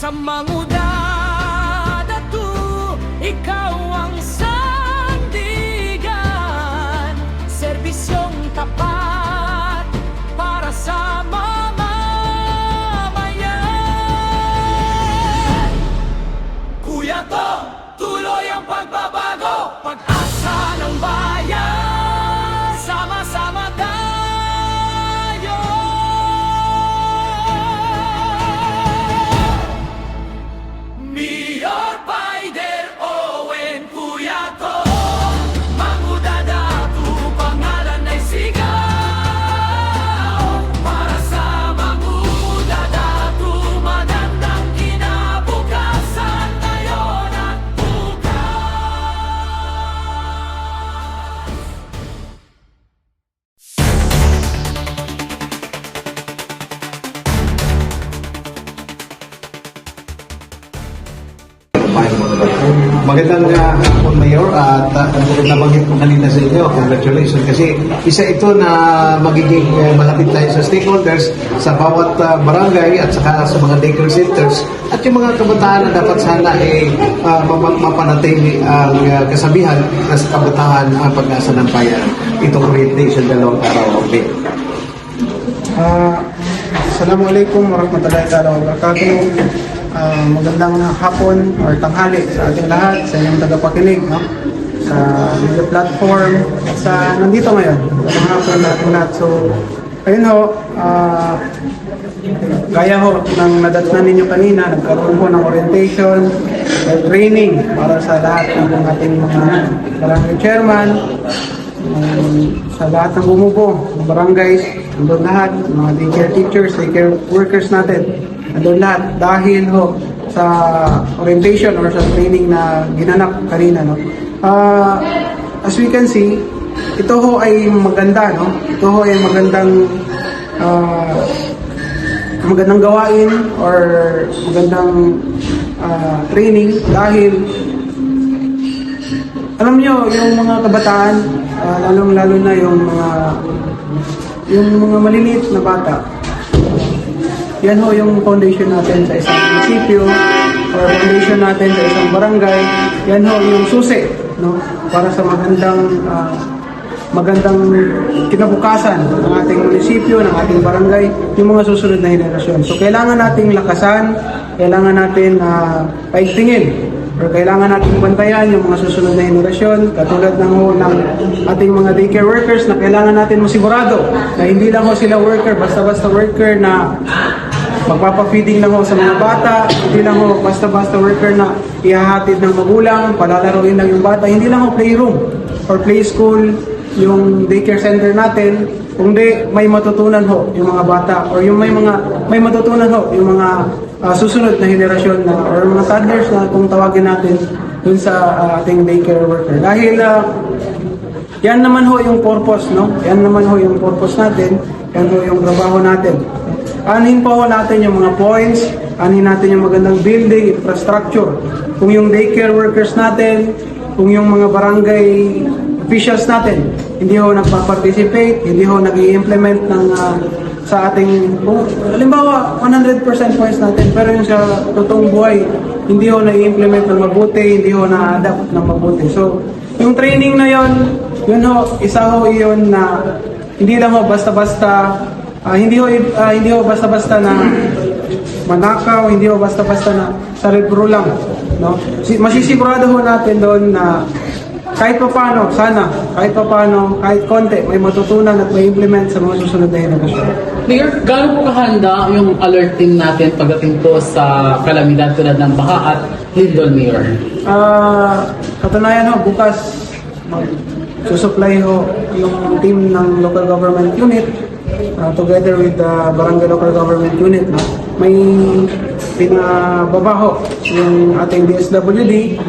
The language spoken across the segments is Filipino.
sa mangudad at ikaw ang sandigan, serbisyong tapat para sa mamamayan. Kuya Tong, tuloy ang pagbabago, pag-asa ng bayan, sama-sama tayo. Mayor Biden, Owen, Kuya Tong, mangudadatu, pangalan ay sigaw. Para sa mangudadatu, magandang kinabukasan ngayon at Magandang hapon, Mayor, at nabanggit ko kanina sa inyo, congratulations, kasi isa ito na magiging malapit tayo sa stakeholders sa bawat barangay at saka sa mga daycare centers at yung mga kabataan na dapat sana mapanatili ang kasabihan na sa kabataan ang pag-asa ng bayan. Itong orientation dalawang araw. Okay. Assalamualaikum warahmatullahi wabarakatuh. Magandang hapon or tanghali sa ating lahat, sa inyong tagapakinig, no? Sa media platform at sa nandito ngayon. Magandang hapon lahat. So, ayun ho, gaya ho ng nadatnan ninyo kanina, nagkaroon ho ng orientation, training para sa lahat ng ating mga barangay chairman, sa lahat ng bumubo, ng barangays, nandun lahat, mga daycare teachers, daycare workers natin, nandun lahat dahil ho sa orientation or sa training na ginanap kanina, no? As we can see, ito ho ay maganda, no? Ito ho ay magandang gawain or magandang training dahil alam nyo, yung mga kabataan, lalong-lalo na yung mga maliliit na bata, yan ho yung foundation natin sa isang munisipyo or foundation natin sa isang barangay. Yan ho yung susi, no? Para sa magandang kinabukasan ng ating munisipyo, ng ating barangay, yung mga susunod na henerasyon. So kailangan nating lakasan, kailangan natin paigtingin, or kailangan natin bantayan yung mga susunod na henerasyon, katulad ng ating mga daycare workers na kailangan natin masigurado na hindi lang ho sila worker, basta-basta worker na magpapafeeding lang ho sa mga bata, hindi lang ho basta-basta worker na ihahatid ng magulang, palalaroin lang yung bata, hindi lang ho playroom or play school yung daycare center natin, kundi may matutunan ho yung mga bata or yung may matutunan ho yung mga susunod na henerasyon na or mga toddlers na kung tawagin natin dun sa ating daycare worker. Dahil yan naman ho yung purpose, no? Yan naman ho yung purpose natin, yan ho yung trabaho natin. Anin pa ho natin yung mga points, anin natin yung magandang building, infrastructure. Kung yung daycare workers natin, kung yung mga barangay officials natin, hindi ho nagpa-participate, hindi ho nag-i-implement ng sa ating, halimbawa 100% points natin, pero yung sa totoong buhay, hindi ho na-i-implement ng mabuti, hindi ho na-adapt ng mabuti. So, yung training na yon, yun ho, isa ho yun na hindi lang ho basta-basta, hindi ho basta-basta na manakaw, hindi ho basta-basta na cerebro lang, no? Masisigurado ho natin doon na kahit pa paano, sana, kahit konti, may matutunan at may implement sa mga susunod na henerasyon. Mayor, gaano po kahanda yung alert team natin pagdating po sa kalamidad tulad ng baha at lindol, Mayor? Katunayan ho, bukas susupply ho yung team ng local government unit together with the barangay local government unit. No? May pinababaho yung ating DSWD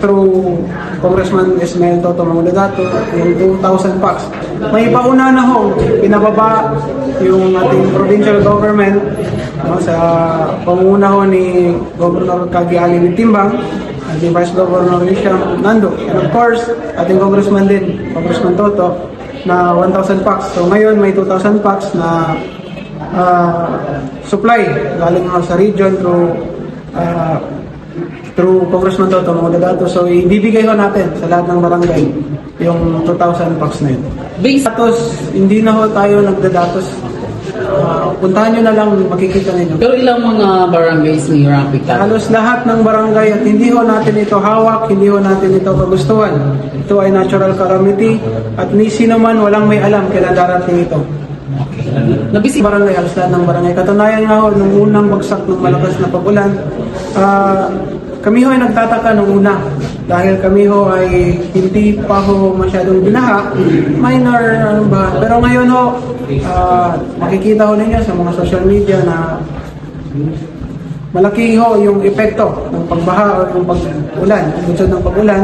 through Congressman Ismael Toto Mangudadato, yung 2,000 packs. May pauna na ho, pinababa yung ating provincial government, no, sa panguna ho ni Governor Kagi Ali Timbang, ating Vice Governor Isham Nando, and of course, ating Congressman din, Congressman Toto, na 1,000 packs. So ngayon may 2,000 packs na supply galing nga sa region through Congressman Toto mga dadato. So ibibigay ho natin sa lahat ng barangay yung 2,000 packs na yun. Based Datos, hindi na ho tayo nagdadatos. Puntahan nyo na lang, makikita ninyo. pero ilang mga barangays ni Rapitan? Halos lahat ng barangay at hindi ho natin ito hawak, hindi ho natin ito kagustuhan. Ito ay natural calamity at ni sino man walang may alam kailan darating ito. Nabisi Barangay, halos lahat ng barangay. Katunayan nga ho, nung unang bagsak ng malakas na pag-ulan, kami ho ay nagtataka nung una dahil kami ho ay hindi pa ho masyadong binaha, minor ba. Pero ngayon ho, makikita ho ninyo sa mga social media na malaki ho yung epekto ng pagbaha o ng pag-ulan, bunsod ng pag-ulan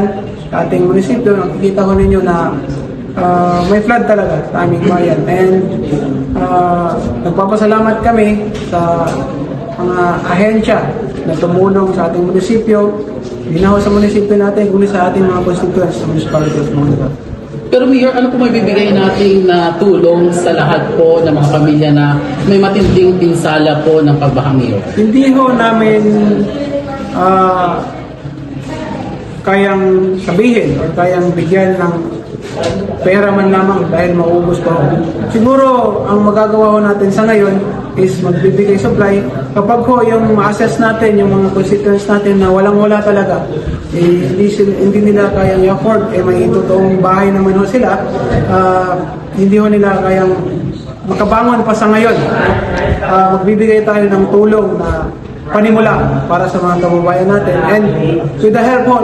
sa ating munisipyo. Nakikita ho ninyo na may flood talaga sa aming bayan. And nagpapasalamat kami sa mga ahensya na tumulong sa ating munisipyo, hindi na ho sa munisipyo natin, kundi sa ating mga constituents sa municipality of Manila. Pero Mayor, ano po may bibigay natin na tulong sa lahat po ng mga pamilya na may matinding pinsala po ng pagbaha, Mayor? Hindi ho namin kayang sabihin or kayang bigyan ng pera man lamang dahil maubos pa ho. Siguro, ang magagawa ho natin sa ngayon is magbibigay supply. Kapag ho yung ma-assess natin, yung mga constituents natin na walang-wala talaga, hindi nila kayang i-afford, may totoong bahay naman ho sila, hindi ho nila kayang makabangon pa sa ngayon. Magbibigay tayo ng tulong na panimula para sa mga kababayan natin. And with the help ho